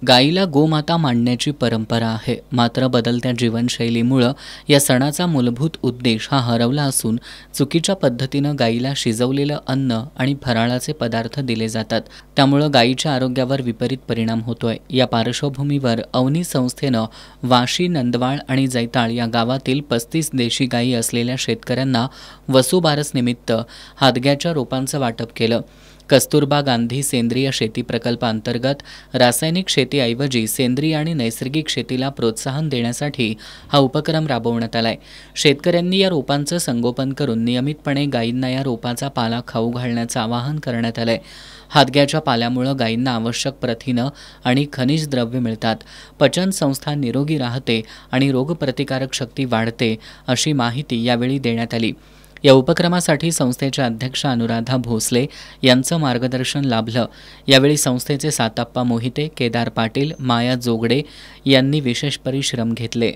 गाईला गोमाता मानण्याची परंपरा आहे, मात्र बदलत्या जीवनशैलीमुळे या सणाचा मूलभूत उद्देश हा हरवला असून चुकीच्या पद्धतीनं गाईला शिजवलेलं अन्न आणि फराळाचे पदार्थ दिले जातात. त्यामुळे गाईच्या आरोग्यावर विपरीत परिणाम होतोय. या पार्श्वभूमीवर अवनी संस्थेनं वाशी, नंदवाळ आणि जैताळ या गावातील 35 देशी गायी असलेल्या शेतकऱ्यांना वसुबारस निमित्त हादग्याच्या रोपांचं वाटप केलं. कस्तुरबा गांधी सेंद्रिय शेती प्रकल्पांतर्गत रासायनिक शेतीऐवजी सेंद्रिय आणि नैसर्गिक शेतीला प्रोत्साहन देण्यासाठी हा उपक्रम राबवण्यात आलाय. शेतकऱ्यांनी या रोपांचं संगोपन करून नियमितपणे गायींना या रोपाचा पाला खाऊ घालण्याचं आवाहन करण्यात आलंय. हादग्याच्या पाल्यामुळे गायींना आवश्यक प्रथिनं आणि खनिज द्रव्य मिळतात, पचन संस्था निरोगी राहते आणि रोगप्रतिकारक शक्ती वाढते, अशी माहिती यावेळी देण्यात आली. या उपक्रमासाठी संस्थेच्या अध्यक्ष अनुराधा भोसले यांचं मार्गदर्शन लाभलं. यावेळी संस्थेचे साताप्पा मोहिते, केदार पाटील, माया जोगडे यांनी विशेष परिश्रम घेतले.